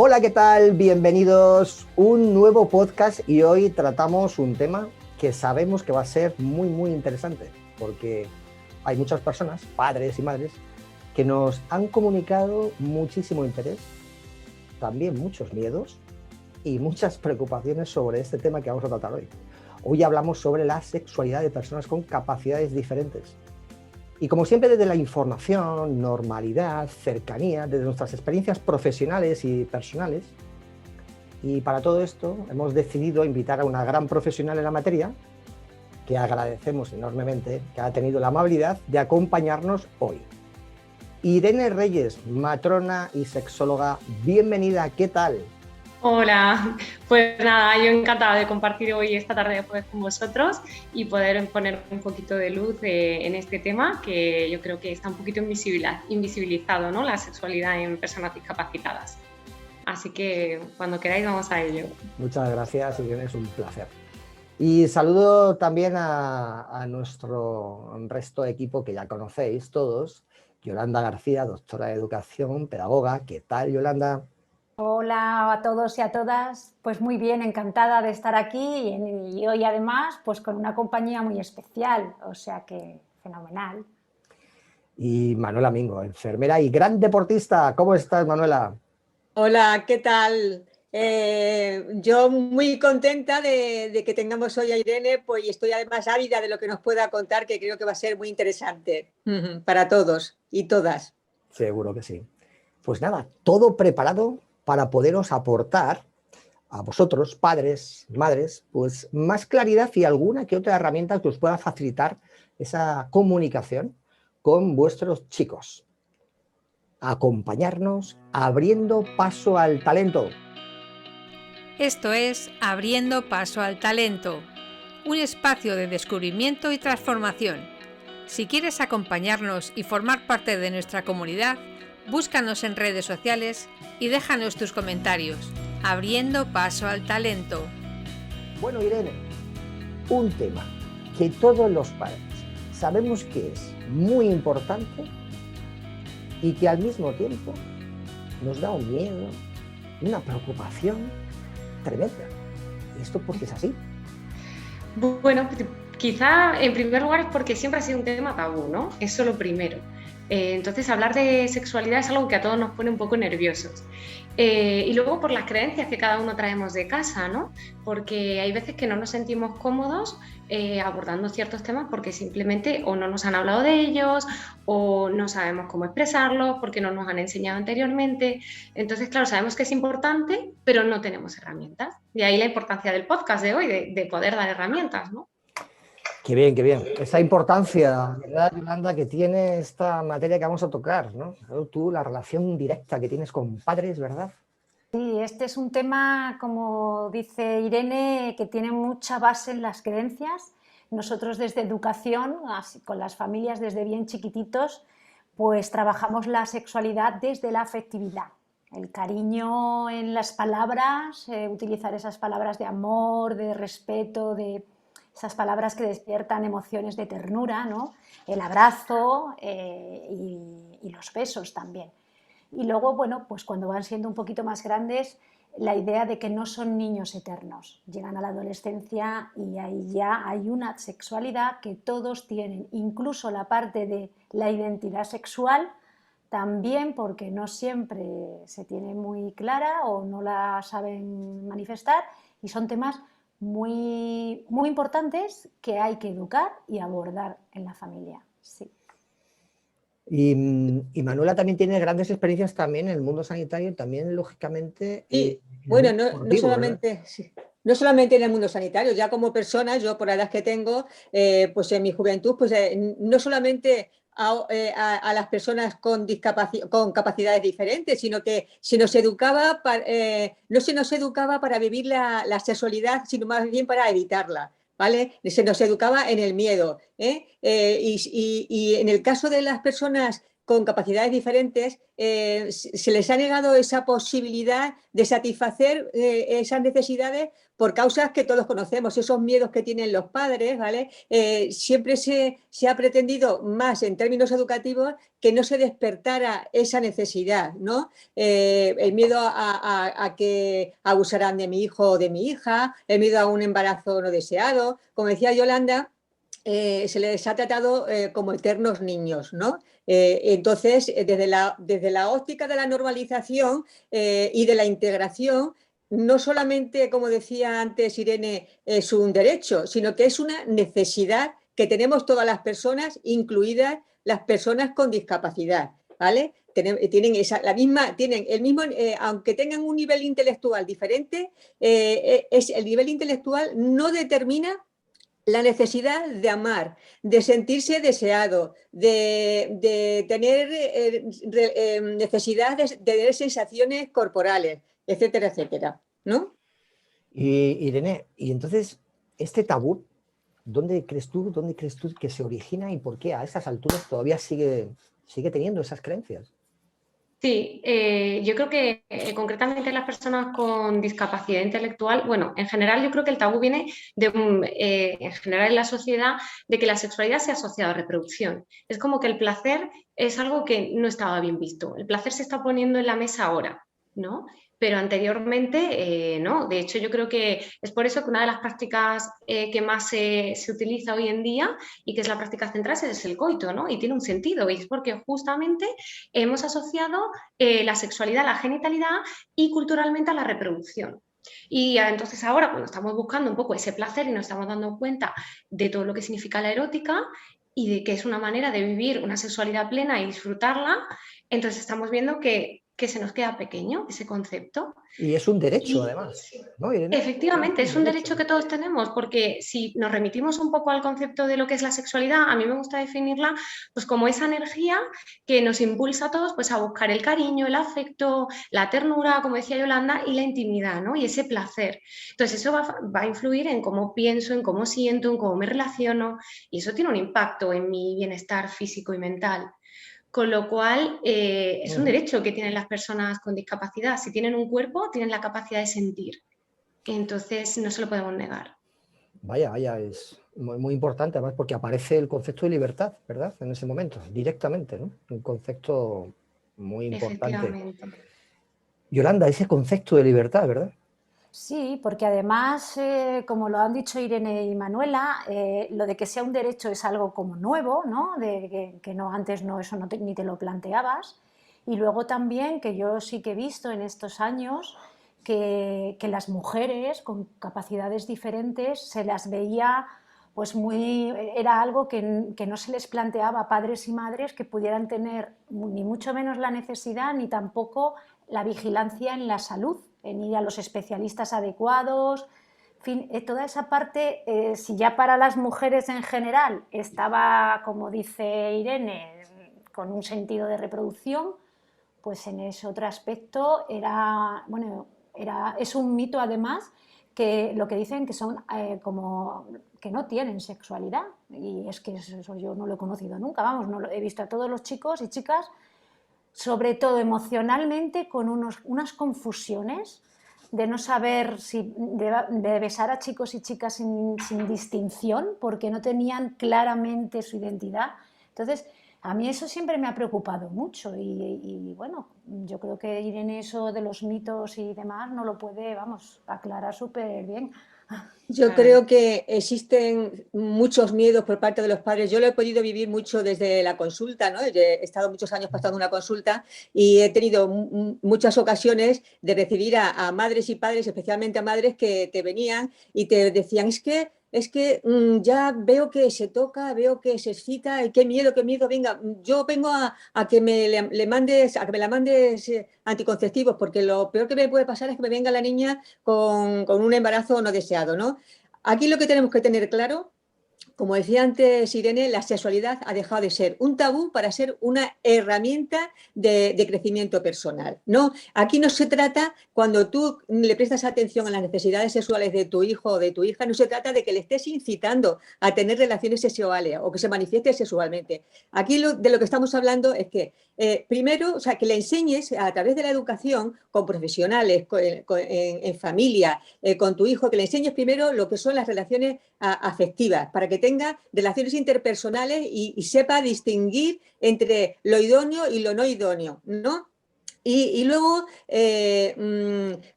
Hola, ¿qué tal? Bienvenidos a un nuevo podcast y hoy tratamos un tema que sabemos que va a ser muy interesante porque hay muchas personas, padres y madres, que nos han comunicado muchísimo interés, también muchos miedos y muchas preocupaciones sobre este tema que vamos a tratar hoy. Hoy hablamos sobre la sexualidad de personas con capacidades diferentes. Y como siempre, desde la información, normalidad, cercanía, desde nuestras experiencias profesionales y personales. Y para todo esto hemos decidido invitar a una gran profesional en la materia, que agradecemos enormemente, que ha tenido la amabilidad de acompañarnos hoy. Irene Reyes, matrona y sexóloga, bienvenida, ¿qué tal? Hola, pues nada, yo encantada de compartir hoy esta tarde de jueves con vosotros y poder poner un poquito de luz en este tema que yo creo que está un poquito invisibilizado, ¿no? La sexualidad en personas discapacitadas. Así que cuando queráis vamos a ello. Muchas gracias, Irene, es un placer. Y saludo también a nuestro resto de equipo que ya conocéis todos, Yolanda García, doctora de Educación, pedagoga. ¿Qué tal, Yolanda? Hola a todos y a todas, pues muy bien, encantada de estar aquí y hoy además pues con una compañía muy especial, o sea que fenomenal. Y Manuela Mingo, enfermera y gran deportista. ¿Cómo estás, Manuela? Hola, ¿qué tal? Yo muy contenta de que tengamos hoy a Irene, pues y estoy además ávida de lo que nos pueda contar, que creo que va a ser muy interesante para todos y todas. Seguro que sí. Pues nada, todo preparado para poderos aportar a vosotros, padres, madres, pues más claridad y alguna que otra herramienta que os pueda facilitar esa comunicación con vuestros chicos. Acompañarnos abriendo paso al talento. Esto es Abriendo Paso al Talento, un espacio de descubrimiento y transformación. Si quieres acompañarnos y formar parte de nuestra comunidad, búscanos en redes sociales y déjanos tus comentarios. Abriendo Paso al Talento. Bueno, Irene, un tema que todos los padres sabemos que es muy importante y que al mismo tiempo nos da un miedo, una preocupación tremenda. ¿Esto por qué es así? Bueno, quizá en primer lugar es porque siempre ha sido un tema tabú, ¿no? Eso lo primero. Entonces hablar de sexualidad es algo que a todos nos pone un poco nerviosos. Y luego por las creencias que cada uno traemos de casa, ¿no? Porque hay veces que no nos sentimos cómodos abordando ciertos temas porque simplemente o no nos han hablado de ellos o no sabemos cómo expresarlos porque no nos han enseñado anteriormente. Entonces, claro, sabemos que es importante, pero no tenemos herramientas. Y ahí la importancia del podcast de hoy, de poder dar herramientas, ¿no? Qué bien, qué bien. Esa importancia, ¿verdad, Yolanda, que tiene esta materia que vamos a tocar, ¿no? Tú, la relación directa que tienes con padres, ¿verdad? Sí, este es un tema, como dice Irene, que tiene mucha base en las creencias. Nosotros desde educación, así, con las familias desde bien chiquititos, pues trabajamos la sexualidad desde la afectividad. El cariño en las palabras, utilizar esas palabras de amor, de respeto, de esas palabras que despiertan emociones de ternura, ¿no? El abrazo y los besos también. Y luego, bueno, pues cuando van siendo un poquito más grandes, la idea de que no son niños eternos. Llegan a la adolescencia y ahí ya hay una sexualidad que todos tienen, incluso la parte de la identidad sexual, también porque no siempre se tiene muy clara o no la saben manifestar y son temas muy importantes que hay que educar y abordar en la familia. Sí. Y Manuela también tiene grandes experiencias también en el mundo sanitario, también lógicamente Y en el bueno, mundo no deportivo, ¿verdad? solamente, sí, no solamente en el mundo sanitario, ya como persona, yo por la edad que tengo, pues en mi juventud, pues no solamente a las personas con capacidades diferentes, sino que se nos educaba no se nos educaba para vivir la sexualidad, sino más bien para evitarla. ¿Vale? Se nos educaba en el miedo. Y en el caso de las personas con capacidades diferentes, se les ha negado esa posibilidad de satisfacer esas necesidades por causas que todos conocemos, esos miedos que tienen los padres, ¿vale? Siempre se ha pretendido más en términos educativos que no se despertara esa necesidad, ¿no? El miedo a que abusarán de mi hijo o de mi hija, el miedo a un embarazo no deseado. Como decía Yolanda, se les ha tratado como eternos niños, ¿no? Entonces, desde la óptica de la normalización y de la integración, no solamente, como decía antes Irene, es un derecho, sino que es una necesidad que tenemos todas las personas, incluidas las personas con discapacidad, ¿vale? Tienen el mismo, aunque tengan un nivel intelectual diferente, el nivel intelectual no determina la necesidad de amar, de sentirse deseado, de tener necesidad de tener sensaciones corporales, etcétera, etcétera, ¿no? Y Irene, y entonces, este tabú, dónde crees tú que se origina y por qué a estas alturas todavía sigue teniendo esas creencias? Sí, yo creo que concretamente las personas con discapacidad intelectual, bueno, en general yo creo que el tabú viene en general en la sociedad de que la sexualidad se ha asociado a reproducción. Es como que el placer es algo que no estaba bien visto. El placer se está poniendo en la mesa ahora, ¿no? Pero anteriormente no. De hecho, yo creo que es por eso que una de las prácticas que más se utiliza hoy en día y que es la práctica central es el coito, ¿no? Y tiene un sentido, y es porque justamente hemos asociado la sexualidad a la genitalidad y culturalmente a la reproducción. Y entonces ahora, cuando estamos buscando un poco ese placer y nos estamos dando cuenta de todo lo que significa la erótica y de que es una manera de vivir una sexualidad plena y disfrutarla, entonces estamos viendo que se nos queda pequeño ese concepto. Y es un derecho, además, ¿no, Irene? Efectivamente, es un derecho que todos tenemos, porque si nos remitimos un poco al concepto de lo que es la sexualidad, a mí me gusta definirla pues como esa energía que nos impulsa a todos pues a buscar el cariño, el afecto, la ternura, como decía Yolanda, y la intimidad, ¿no? Y ese placer. Entonces eso va a influir en cómo pienso, en cómo siento, en cómo me relaciono, y eso tiene un impacto en mi bienestar físico y mental. Con lo cual, es un derecho que tienen las personas con discapacidad. Si tienen un cuerpo, tienen la capacidad de sentir. Entonces, no se lo podemos negar. Vaya, es muy importante, además, porque aparece el concepto de libertad, ¿verdad? En ese momento, directamente, ¿no? Un concepto muy importante. Yolanda, ese concepto de libertad, ¿verdad? Sí, porque además, como lo han dicho Irene y Manuela, lo de que sea un derecho es algo como nuevo, ¿no? De que no, antes no, eso no ni te lo planteabas. Y luego también que yo sí que he visto en estos años que las mujeres con capacidades diferentes se las veía pues era algo que no se les planteaba a padres y madres que pudieran tener ni mucho menos la necesidad ni tampoco la vigilancia en la salud, en ir a los especialistas adecuados, en fin, toda esa parte, si ya para las mujeres en general estaba, como dice Irene, con un sentido de reproducción, pues en ese otro aspecto es un mito además que lo que dicen que son como que no tienen sexualidad, y es que eso yo no lo he conocido nunca, vamos, no lo he visto a todos los chicos y chicas, sobre todo emocionalmente, con unas confusiones de no saber si de besar a chicos y chicas sin distinción, porque no tenían claramente su identidad. Entonces, a mí eso siempre me ha preocupado mucho y bueno, yo creo que Irene eso de los mitos y demás no lo puede, vamos, aclarar súper bien. Yo creo que existen muchos miedos por parte de los padres. Yo lo he podido vivir mucho desde la consulta, ¿no? He estado muchos años pasando una consulta y he tenido muchas ocasiones de recibir a madres y padres, especialmente a madres que te venían y te decían, es que ya veo que se toca, veo que se excita, y qué miedo, venga, yo vengo a que me la mandes anticonceptivos, porque lo peor que me puede pasar es que me venga la niña con un embarazo no deseado, ¿no? Aquí lo que tenemos que tener claro como decía antes Irene, la sexualidad ha dejado de ser un tabú para ser una herramienta de crecimiento personal, ¿no? Aquí no se trata, cuando tú le prestas atención a las necesidades sexuales de tu hijo o de tu hija, no se trata de que le estés incitando a tener relaciones sexuales o que se manifieste sexualmente. Aquí de lo que estamos hablando es que, primero, o sea, que le enseñes a través de la educación con profesionales, en familia, con tu hijo, que le enseñes primero lo que son las relaciones afectivas, para que tenga relaciones interpersonales y sepa distinguir entre lo idóneo y lo no idóneo, ¿no? Y luego,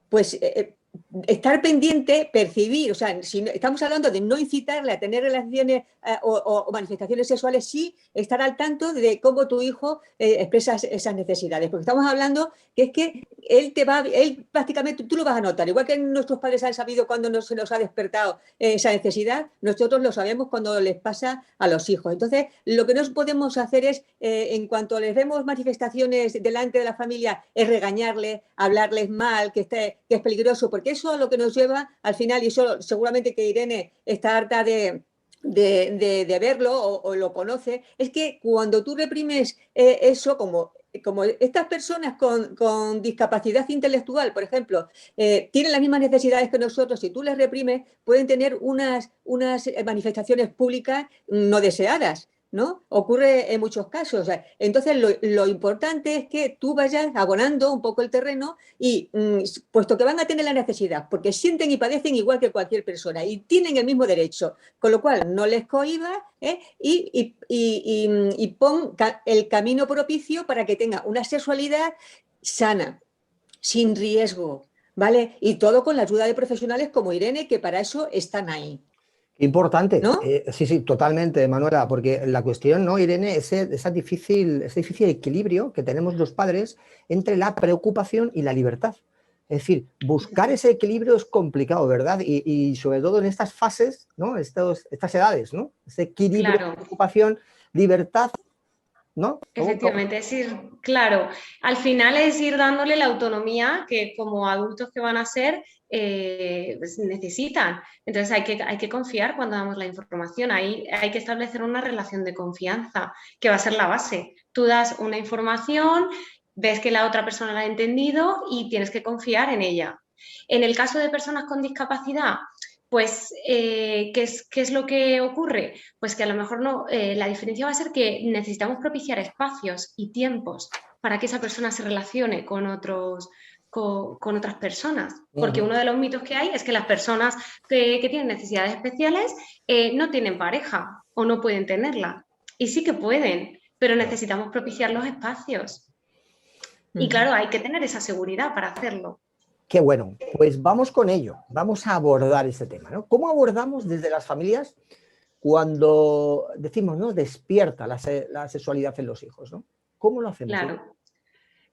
pues, estar pendiente, percibir, o sea, si estamos hablando de no incitarle a tener relaciones o manifestaciones sexuales, sí estar al tanto de cómo tu hijo expresa esas necesidades, porque estamos hablando que es que él prácticamente, tú lo vas a notar, igual que nuestros padres han sabido cuando se nos ha despertado esa necesidad, nosotros lo sabemos cuando les pasa a los hijos. Entonces, lo que no podemos hacer es, en cuanto les vemos manifestaciones delante de la familia, es regañarles, hablarles mal, que es peligroso, porque eso es lo que nos lleva al final, y eso seguramente que Irene está harta de verlo o lo conoce, es que cuando tú reprimes eso, como estas personas con discapacidad intelectual, por ejemplo, tienen las mismas necesidades que nosotros, si tú les reprimes, pueden tener unas manifestaciones públicas no deseadas, ¿no? Ocurre en muchos casos. O sea, entonces, lo importante es que tú vayas abonando un poco el terreno y, puesto que van a tener la necesidad, porque sienten y padecen igual que cualquier persona y tienen el mismo derecho, con lo cual no les cohibas y pon el camino propicio para que tenga una sexualidad sana, sin riesgo, ¿vale? Y todo con la ayuda de profesionales como Irene, que para eso están ahí. Importante, ¿No? sí, totalmente, Manuela, porque la cuestión, ¿no, Irene? Ese difícil equilibrio que tenemos los padres entre la preocupación y la libertad. Es decir, buscar ese equilibrio es complicado, ¿verdad? Y sobre todo en estas fases, ¿no? Estas edades, ¿no? Ese equilibrio, Claro. preocupación, libertad, ¿no? Efectivamente, es ir, claro, al final es ir dándole la autonomía que como adultos que van a ser pues necesitan. Entonces hay que confiar cuando damos la información, hay que establecer una relación de confianza que va a ser la base. Tú das una información, ves que la otra persona la ha entendido y tienes que confiar en ella. En el caso de personas con discapacidad, pues, ¿qué es lo que ocurre? Pues que a lo mejor no, la diferencia va a ser que necesitamos propiciar espacios y tiempos para que esa persona se relacione con otras personas. Porque uno de los mitos que hay es que las personas que tienen necesidades especiales no tienen pareja o no pueden tenerla. Y sí que pueden, pero necesitamos propiciar los espacios. Y claro, hay que tener esa seguridad para hacerlo. Qué bueno, pues vamos con ello, vamos a abordar este tema, ¿no? ¿Cómo abordamos desde las familias cuando decimos, ¿no? Despierta la sexualidad en los hijos, ¿no? ¿Cómo lo hacemos? Claro.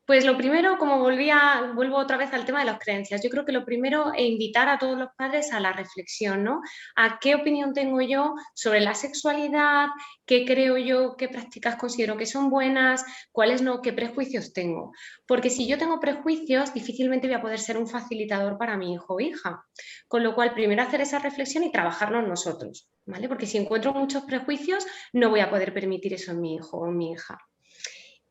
Pues lo primero, como vuelvo otra vez al tema de las creencias, yo creo que lo primero es invitar a todos los padres a la reflexión, ¿no? A qué opinión tengo yo sobre la sexualidad, qué creo yo, qué prácticas considero que son buenas, cuáles no, qué prejuicios tengo. Porque si yo tengo prejuicios, difícilmente voy a poder ser un facilitador para mi hijo o hija. Con lo cual, primero hacer esa reflexión y trabajarnos nosotros, ¿vale? Porque si encuentro muchos prejuicios, no voy a poder permitir eso en mi hijo o en mi hija.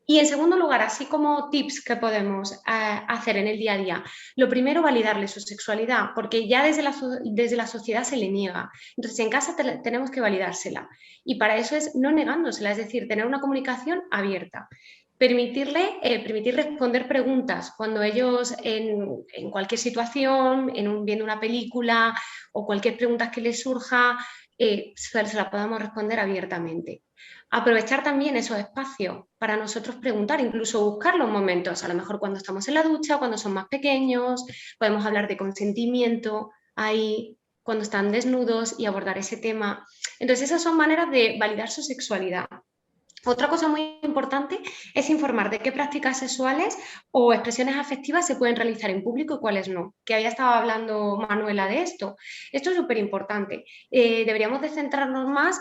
Y en segundo lugar, así como tips que podemos hacer en el día a día, lo primero, validarle su sexualidad, porque ya desde la sociedad se le niega. Entonces, en casa tenemos que validársela. Y para eso es no negándosela, es decir, tener una comunicación abierta. Permitir responder preguntas cuando ellos en cualquier situación, viendo una película o cualquier pregunta que les surja, se la podamos responder abiertamente. Aprovechar también esos espacios para nosotros preguntar, incluso buscar los momentos, a lo mejor cuando estamos en la ducha, cuando son más pequeños, podemos hablar de consentimiento ahí, cuando están desnudos y abordar ese tema. Entonces esas son maneras de validar su sexualidad. Otra cosa muy importante es informar de qué prácticas sexuales o expresiones afectivas se pueden realizar en público y cuáles no, que había estado hablando Manuela de esto. Esto es súper importante. Deberíamos de centrarnos más,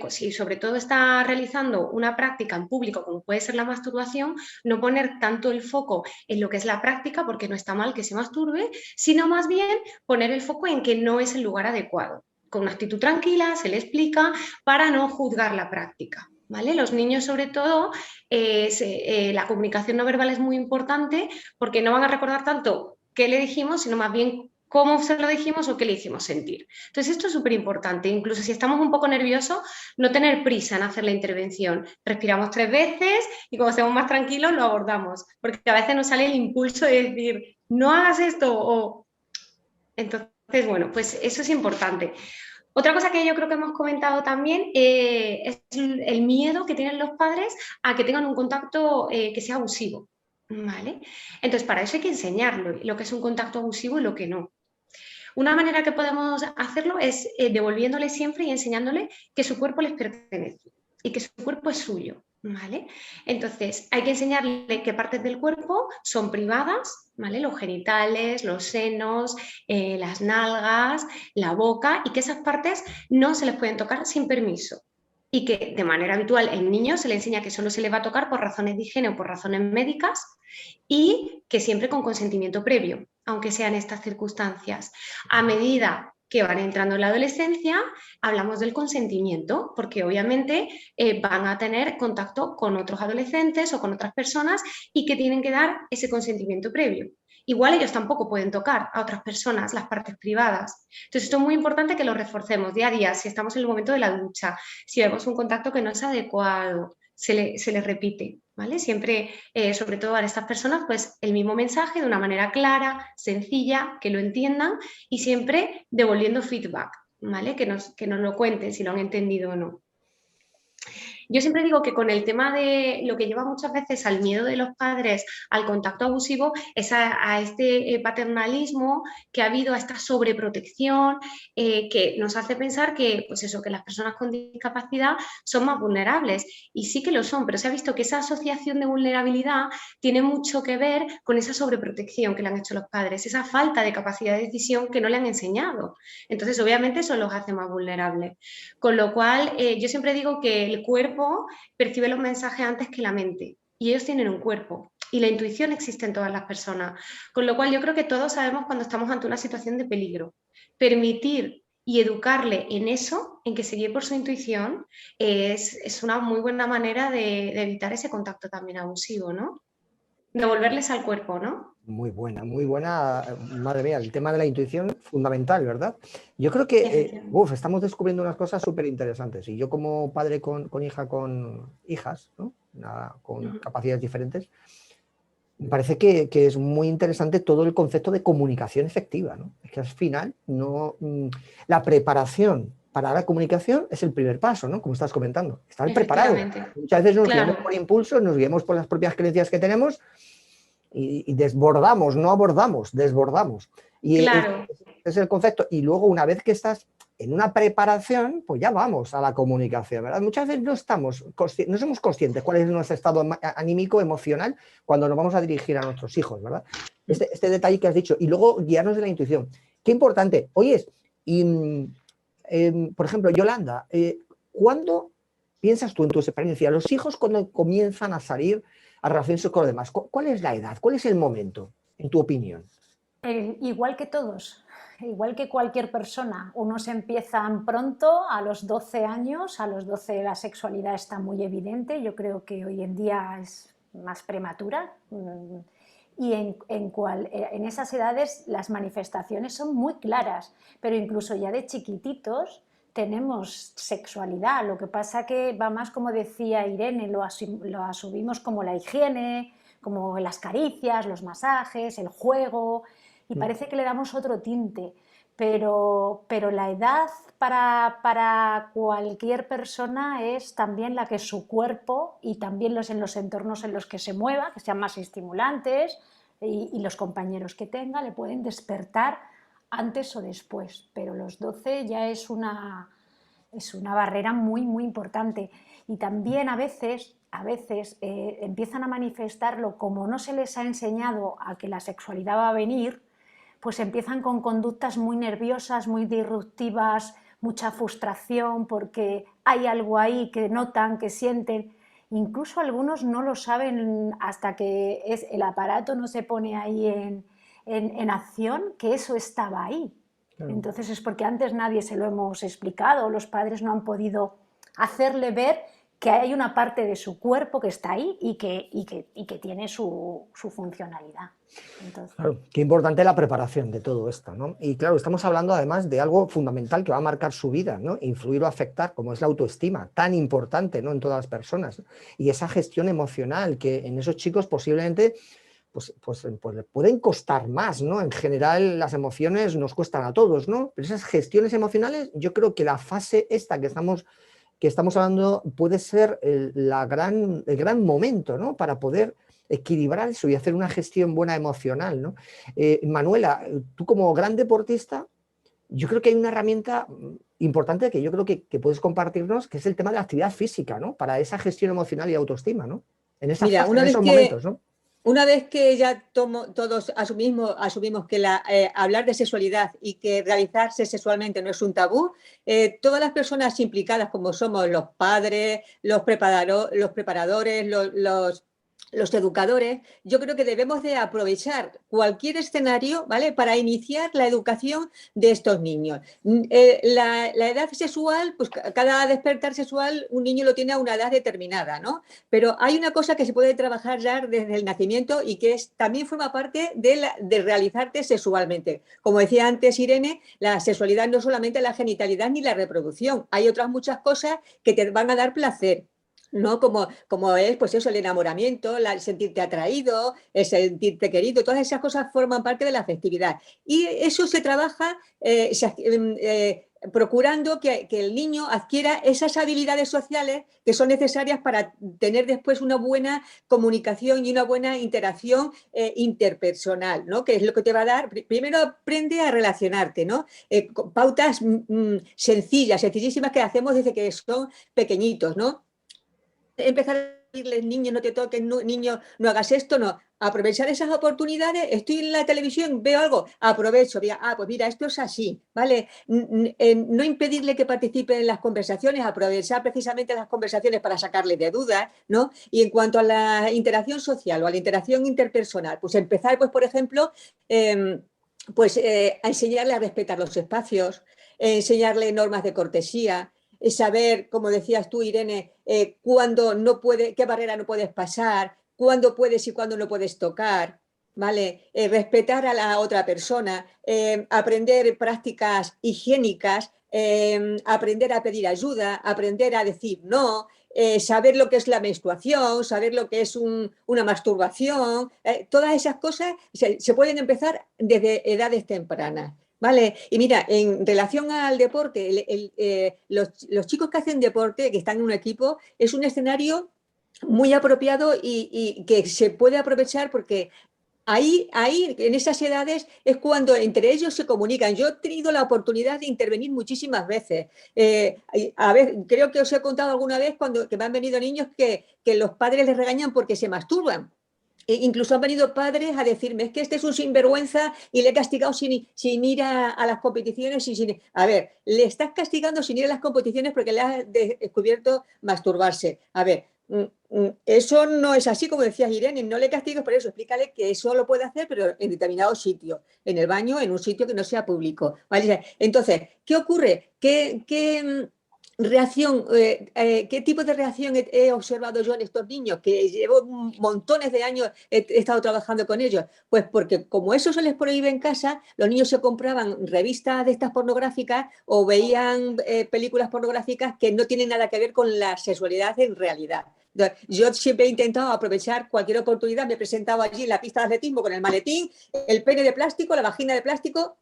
si sobre todo está realizando una práctica en público, como puede ser la masturbación, no poner tanto el foco en lo que es la práctica, porque no está mal que se masturbe, sino más bien poner el foco en que no es el lugar adecuado. con una actitud tranquila, se le explica para no juzgar la práctica. ¿Vale? Los niños, sobre todo, la comunicación no verbal es muy importante porque no van a recordar tanto qué le dijimos, sino más bien cómo se lo dijimos o qué le hicimos sentir. Entonces, esto es súper importante. Incluso si estamos un poco nerviosos, no tener prisa en hacer la intervención. Respiramos 3 veces y cuando estemos más tranquilos lo abordamos, porque a veces nos sale el impulso de decir, no hagas esto o... Entonces, bueno, pues eso es importante. Otra cosa que yo creo que hemos comentado también es el miedo que tienen los padres a que tengan un contacto que sea abusivo, ¿vale? Entonces, para eso hay que enseñarlo, lo que es un contacto abusivo y lo que no. Una manera que podemos hacerlo es devolviéndole siempre y enseñándole que su cuerpo les pertenece y que su cuerpo es suyo, ¿vale? Entonces, hay que enseñarle qué partes del cuerpo son privadas, ¿vale? Los genitales, los senos, las nalgas, la boca, y que esas partes no se les pueden tocar sin permiso. Y que de manera habitual el niño se le enseña que solo se le va a tocar por razones de higiene o por razones médicas y que siempre con consentimiento previo, aunque sean estas circunstancias. A medida que van entrando en la adolescencia, hablamos del consentimiento, porque obviamente van a tener contacto con otros adolescentes o con otras personas y que tienen que dar ese consentimiento previo. Igual ellos tampoco pueden tocar a otras personas las partes privadas. Entonces, esto es muy importante que lo reforcemos día a día, si estamos en el momento de la ducha, si vemos un contacto que no es adecuado, se le repite, ¿vale? Siempre, sobre todo a estas personas, pues el mismo mensaje de una manera clara, sencilla, que lo entiendan y siempre devolviendo feedback, ¿vale? Que nos lo cuenten si lo han entendido o no. Yo siempre digo que con el tema de lo que lleva muchas veces al miedo de los padres al contacto abusivo es a este paternalismo que ha habido, a esta sobreprotección que nos hace pensar que, pues eso, que las personas con discapacidad son más vulnerables. Y sí que lo son, pero se ha visto que esa asociación de vulnerabilidad tiene mucho que ver con esa sobreprotección que le han hecho los padres, esa falta de capacidad de decisión que no le han enseñado. Entonces, obviamente, eso los hace más vulnerables. Con lo cual, yo siempre digo que el cuerpo percibe los mensajes antes que la mente y ellos tienen un cuerpo y la intuición existe en todas las personas, con lo cual yo creo que todos sabemos cuando estamos ante una situación de peligro. Permitir y educarle en eso, en que se guíe por su intuición, es una muy buena manera de evitar ese contacto también abusivo, ¿no? Devolverles al cuerpo, ¿no? Muy buena, madre mía, el tema de la intuición fundamental, ¿verdad? Yo creo que estamos descubriendo unas cosas súper interesantes y yo como padre con hijas, ¿no? Con capacidades diferentes, me parece que es muy interesante todo el concepto de comunicación efectiva, ¿no? Es que al final la preparación para la comunicación es el primer paso, ¿no? Como estás comentando, estar preparado. Muchas veces nos guiamos por impulso, nos guiamos por las propias creencias que tenemos y desbordamos, no abordamos, desbordamos. Y claro. es el concepto. Y luego, una vez que estás en una preparación, pues ya vamos a la comunicación, ¿verdad? Muchas veces no somos conscientes cuál es nuestro estado anímico, emocional, cuando nos vamos a dirigir a nuestros hijos, ¿verdad? Este detalle que has dicho. Y luego guiarnos de la intuición. Qué importante. Oyes, por ejemplo, Yolanda, ¿cuándo piensas tú en tu experiencia, los hijos cuando comienzan a salir a relacionarse con los demás? ¿Cuál es la edad? ¿Cuál es el momento, en tu opinión? Igual que todos, igual que cualquier persona. Unos empiezan pronto, a los 12 años, a los 12 la sexualidad está muy evidente, yo creo que hoy en día es más prematura. Y en esas edades las manifestaciones son muy claras, pero incluso ya de chiquititos tenemos sexualidad, lo que pasa que va más, como decía Irene, lo asumimos como la higiene, como las caricias, los masajes, el juego, y parece que le damos otro tinte, pero la edad para cualquier persona es también la que su cuerpo y también en los entornos en los que se mueva, que sean más estimulantes, y los compañeros que tenga le pueden despertar antes o después, pero los 12 ya es una barrera muy, muy importante. Y también a veces empiezan a manifestarlo, como no se les ha enseñado a que la sexualidad va a venir, pues empiezan con conductas muy nerviosas, muy disruptivas, mucha frustración porque hay algo ahí que notan, que sienten. Incluso algunos no lo saben hasta que el aparato no se pone ahí en acción, que eso estaba ahí. Claro. Entonces es porque antes nadie se lo hemos explicado, los padres no han podido hacerle ver que hay una parte de su cuerpo que está ahí y que tiene su funcionalidad. Entonces, Claro, qué importante la preparación de todo esto, ¿no? Y claro, estamos hablando además de algo fundamental que va a marcar su vida, ¿no? Influir o afectar, como es la autoestima, tan importante, ¿no? En todas las personas, ¿no? Y esa gestión emocional que en esos chicos posiblemente pues pueden costar más, ¿no? En general las emociones nos cuestan a todos, ¿no? Pero esas gestiones emocionales, yo creo que la fase esta que estamos hablando puede ser el gran momento, ¿no? Para poder equilibrar eso y hacer una gestión buena emocional, ¿no? Manuela, tú como gran deportista, yo creo que hay una herramienta importante que yo creo que puedes compartirnos, que es el tema de la actividad física, ¿no? Para esa gestión emocional y autoestima, ¿no? En esa Mira, fase, en esos momentos, ¿no? una vez que ya todos asumimos que hablar de sexualidad y que realizarse sexualmente no es un tabú, todas las personas implicadas, como somos los padres, los preparadores, los educadores, yo creo que debemos de aprovechar cualquier escenario, ¿vale?, para iniciar la educación de estos niños. La edad sexual, pues cada despertar sexual un niño lo tiene a una edad determinada, ¿no? Pero hay una cosa que se puede trabajar ya desde el nacimiento y que también forma parte de realizarte sexualmente. Como decía antes Irene, la sexualidad no es solamente la genitalidad ni la reproducción, hay otras muchas cosas que te van a dar placer, ¿no? Como es, pues eso, el enamoramiento, el sentirte atraído, el sentirte querido, todas esas cosas forman parte de la afectividad. Y eso se trabaja procurando que el niño adquiera esas habilidades sociales que son necesarias para tener después una buena comunicación y una buena interacción interpersonal, ¿no? Que es lo que te va a dar. Primero aprende a relacionarte, ¿no? Pautas sencillísimas que hacemos desde que son pequeñitos, ¿no? Empezar a decirles, niños, no te toques, niño, no hagas esto, no. Aprovechar esas oportunidades, estoy en la televisión, veo algo, aprovecho, pues mira, esto es así, ¿vale? No impedirle que participe en las conversaciones, aprovechar precisamente las conversaciones para sacarle de dudas, ¿no? Y en cuanto a la interacción social o a la interacción interpersonal, pues empezar, pues por ejemplo, a enseñarle a respetar los espacios, enseñarle normas de cortesía, saber, como decías tú, Irene, cuándo no puede, qué barrera no puedes pasar, cuándo puedes y cuándo no puedes tocar, ¿vale? Respetar a la otra persona, aprender prácticas higiénicas, aprender a pedir ayuda, aprender a decir no, saber lo que es la menstruación, saber lo que es una masturbación, todas esas cosas se pueden empezar desde edades tempranas. Vale, y mira, en relación al deporte, los chicos que hacen deporte, que están en un equipo, es un escenario muy apropiado y que se puede aprovechar porque ahí, en esas edades, es cuando entre ellos se comunican. Yo he tenido la oportunidad de intervenir muchísimas veces. A ver, creo que os he contado alguna vez que me han venido niños que los padres les regañan porque se masturban. Incluso han venido padres a decirme, es que este es un sinvergüenza y le he castigado sin ir a las competiciones. A ver, le estás castigando sin ir a las competiciones porque le has descubierto masturbarse. A ver, eso no es así, como decías Irene, no le castigues por eso, explícale que eso lo puede hacer, pero en determinado sitio, en el baño, en un sitio que no sea público. ¿Vale? Entonces, ¿qué ocurre? ¿Qué tipo de reacción he observado yo en estos niños? Que llevo montones de años, he estado trabajando con ellos. Pues porque como eso se les prohíbe en casa, los niños se compraban revistas de estas pornográficas o veían películas pornográficas que no tienen nada que ver con la sexualidad en realidad. Yo siempre he intentado aprovechar cualquier oportunidad, me he presentado allí en la pista de atletismo con el maletín, el pene de plástico, la vagina de plástico,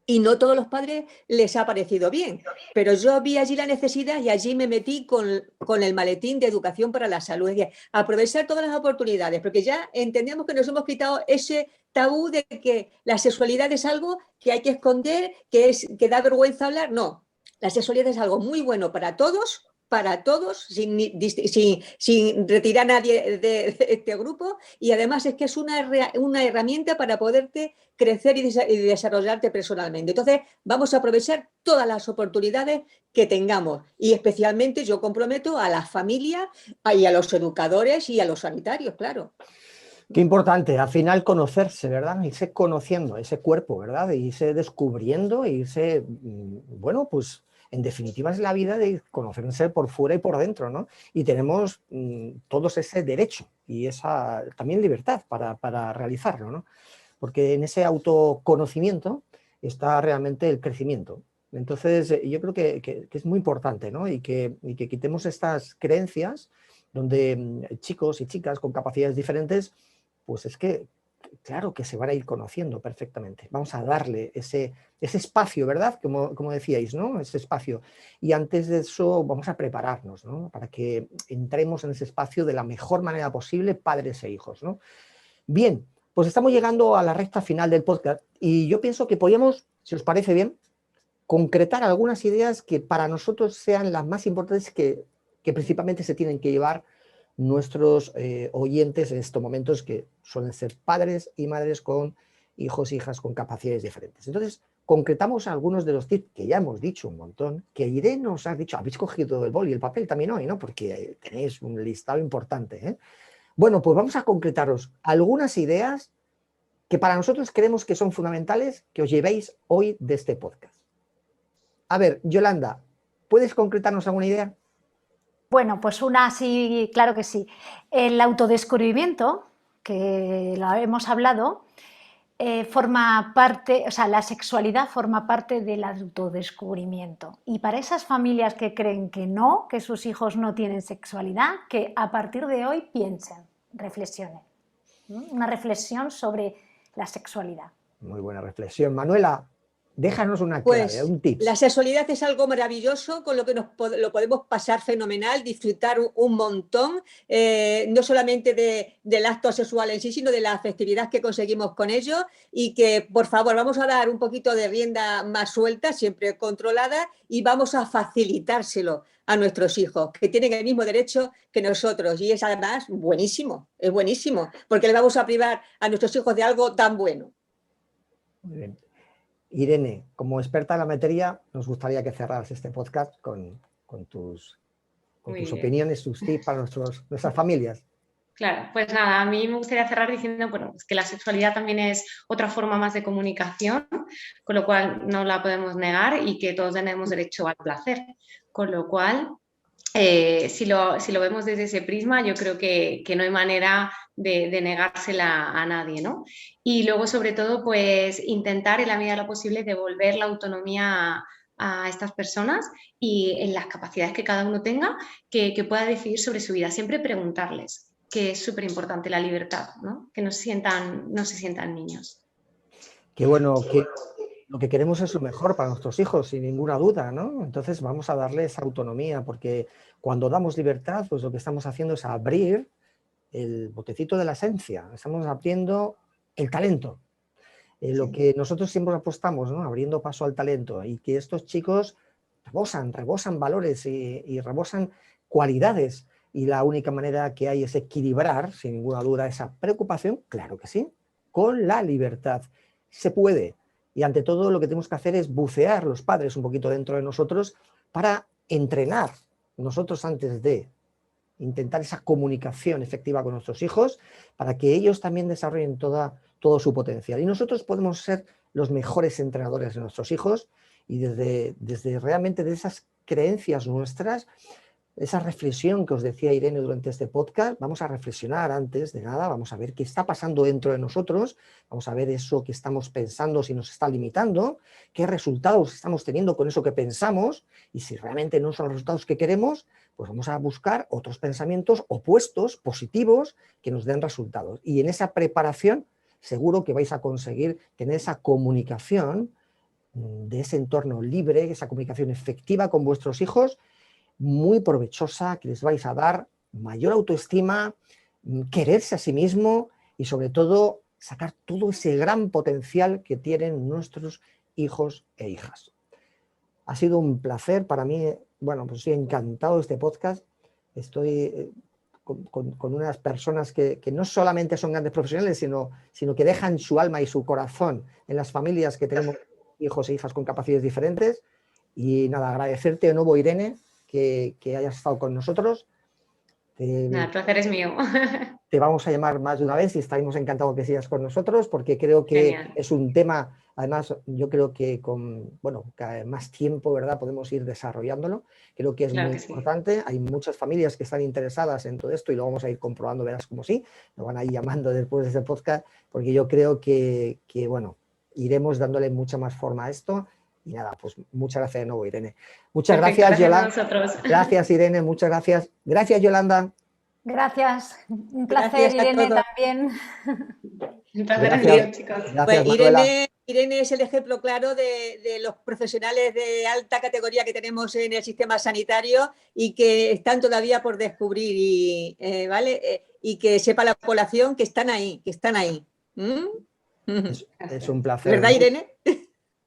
y no todos los padres les ha parecido bien, pero yo vi allí la necesidad y allí me metí con el maletín de educación para la salud. Es decir, aprovechar todas las oportunidades, porque ya entendemos que nos hemos quitado ese tabú de que la sexualidad es algo que hay que esconder, que da vergüenza hablar. No, la sexualidad es algo muy bueno para todos, sin retirar a nadie de este grupo, y además es que es una herramienta para poderte crecer y desarrollarte personalmente. Entonces vamos a aprovechar todas las oportunidades que tengamos y especialmente yo comprometo a las familias y a los educadores y a los sanitarios, claro. Qué importante, al final conocerse, ¿verdad? Irse conociendo ese cuerpo, ¿verdad? E irse descubriendo, e irse, bueno, pues en definitiva es la vida de conocerse por fuera y por dentro, ¿no? Y tenemos todos ese derecho y esa también libertad para realizarlo, ¿no? Porque en ese autoconocimiento está realmente el crecimiento. Entonces, yo creo que es muy importante, ¿no? Y que quitemos estas creencias donde chicos y chicas con capacidades diferentes, pues es que, claro, que se van a ir conociendo perfectamente. Vamos a darle ese espacio, ¿verdad? Como decíais, ¿no? Ese espacio. Y antes de eso vamos a prepararnos, ¿no? Para que entremos en ese espacio de la mejor manera posible, padres e hijos, ¿no? Bien, pues estamos llegando a la recta final del podcast y yo pienso que podríamos, si os parece bien, concretar algunas ideas que para nosotros sean las más importantes que principalmente se tienen que llevar nuestros oyentes en estos momentos, que suelen ser padres y madres con hijos e hijas con capacidades diferentes. Entonces, concretamos algunos de los tips que ya hemos dicho un montón, que Irene nos ha dicho. Habéis cogido el boli y el papel también hoy, ¿no? Porque tenéis un listado importante, ¿eh? Bueno, pues vamos a concretaros algunas ideas que para nosotros creemos que son fundamentales que os llevéis hoy de este podcast. A ver, Yolanda, ¿puedes concretarnos alguna idea? Bueno, pues una sí, claro que sí. El autodescubrimiento, que lo hemos hablado, forma parte, o sea, la sexualidad forma parte del autodescubrimiento. Y para esas familias que creen que no, que sus hijos no tienen sexualidad, que a partir de hoy piensen, reflexionen. Una reflexión sobre la sexualidad. Muy buena reflexión. Manuela, déjanos una clave, Pues un tips. la sexualidad es algo maravilloso con lo que lo podemos pasar fenomenal, disfrutar un montón, no solamente del acto sexual en sí, sino de la afectividad que conseguimos con ello, y que, por favor, vamos a dar un poquito de rienda más suelta, siempre controlada, y vamos a facilitárselo a nuestros hijos, que tienen el mismo derecho que nosotros, y es además buenísimo, porque le vamos a privar a nuestros hijos de algo tan bueno. Muy bien. Irene, como experta en la materia, nos gustaría que cerraras este podcast con tus opiniones, tus tips para nuestras familias. Claro, pues nada, a mí me gustaría cerrar diciendo, bueno, pues que la sexualidad también es otra forma más de comunicación, con lo cual no la podemos negar y que todos tenemos derecho al placer, con lo cual, si lo vemos desde ese prisma, yo creo que no hay manera de negársela a nadie, ¿no? Y luego, sobre todo, pues intentar en la medida de lo posible devolver la autonomía a estas personas y en las capacidades que cada uno tenga, que pueda decidir sobre su vida, siempre preguntarles, que es súper importante la libertad, ¿no? Que no se sientan niños. Qué bueno, que lo que queremos es lo mejor para nuestros hijos, sin ninguna duda, ¿no? Entonces vamos a darles autonomía, porque cuando damos libertad, pues lo que estamos haciendo es abrir el botecito de la esencia, estamos abriendo el talento, lo que nosotros siempre apostamos, ¿no? Abriendo paso al talento, y que estos chicos rebosan valores y rebosan cualidades, y la única manera que hay es equilibrar, sin ninguna duda, esa preocupación, claro que sí, con la libertad. Se puede, y ante todo lo que tenemos que hacer es bucear los padres un poquito dentro de nosotros para entrenar nosotros antes de intentar esa comunicación efectiva con nuestros hijos, para que ellos también desarrollen todo su potencial. Y nosotros podemos ser los mejores entrenadores de nuestros hijos, y desde realmente de esas creencias nuestras, esa reflexión que os decía Irene durante este podcast, vamos a reflexionar antes de nada, vamos a ver qué está pasando dentro de nosotros, vamos a ver eso que estamos pensando, si nos está limitando, qué resultados estamos teniendo con eso que pensamos, y si realmente no son los resultados que queremos, pues vamos a buscar otros pensamientos opuestos, positivos, que nos den resultados. Y en esa preparación seguro que vais a conseguir tener esa comunicación de ese entorno libre, esa comunicación efectiva con vuestros hijos, muy provechosa, que les vais a dar mayor autoestima, quererse a sí mismo y sobre todo sacar todo ese gran potencial que tienen nuestros hijos e hijas. Ha sido un placer para mí, bueno, pues estoy encantado de este podcast, estoy con unas personas que no solamente son grandes profesionales, sino que dejan su alma y su corazón en las familias que tenemos hijos e hijas con capacidades diferentes. Y nada, agradecerte de nuevo, Irene, que hayas estado con nosotros. Nada, el placer es mío. te vamos a llamar más de una vez y estaremos encantados que sigas con nosotros, porque creo que Genial. es un tema, además, yo creo que con más tiempo, ¿verdad?, podemos ir desarrollándolo. Creo que es Claro muy que sí. importante. Hay muchas familias que están interesadas en todo esto y lo vamos a ir comprobando, verás como sí. Nos van a ir llamando después de este podcast, porque yo creo que iremos dándole mucha más forma a esto. Y nada, pues muchas gracias de nuevo, Irene. Muchas Perfecto, gracias, gracias a Yolanda. vosotros. Gracias, Irene, muchas gracias. Gracias, Yolanda. Gracias, un placer, Gracias a Irene, todos. también. Un placer Gracias. mío, chicos. Gracias, Pues Manuela. Irene es el ejemplo claro de los profesionales de alta categoría que tenemos en el sistema sanitario y que están todavía por descubrir ¿vale? Y que sepa la población que están ahí, Es un placer. ¿Verdad, Irene?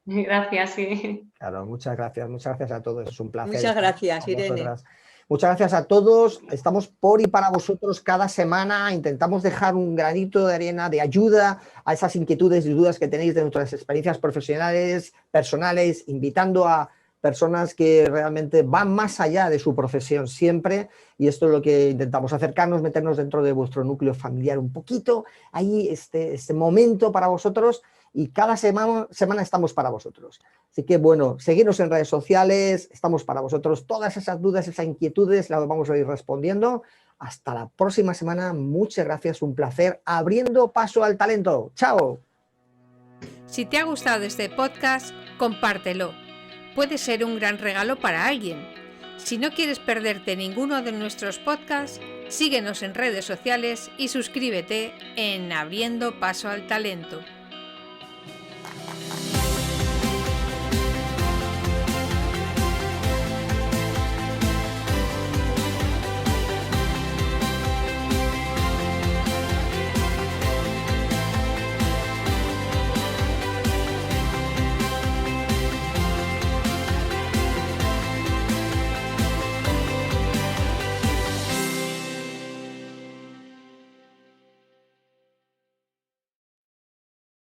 Gracias, sí. Claro, muchas gracias a todos. Es un placer. Muchas gracias, Irene. Muchas gracias a todos. Estamos por y para vosotros cada semana. Intentamos dejar un granito de arena de ayuda a esas inquietudes y dudas que tenéis de nuestras experiencias profesionales, personales, invitando a personas que realmente van más allá de su profesión siempre, y esto es lo que intentamos, acercarnos, meternos dentro de vuestro núcleo familiar un poquito, ahí este momento para vosotros, y cada semana estamos para vosotros. Así que bueno, seguidnos en redes sociales, estamos para vosotros, todas esas dudas, esas inquietudes las vamos a ir respondiendo. Hasta la próxima semana, muchas gracias, un placer, abriendo paso al talento. ¡Chao! Si te ha gustado este podcast, compártelo. Puede ser un gran regalo para alguien. Si no quieres perderte ninguno de nuestros podcasts, síguenos en redes sociales y suscríbete en Abriendo Paso al Talento.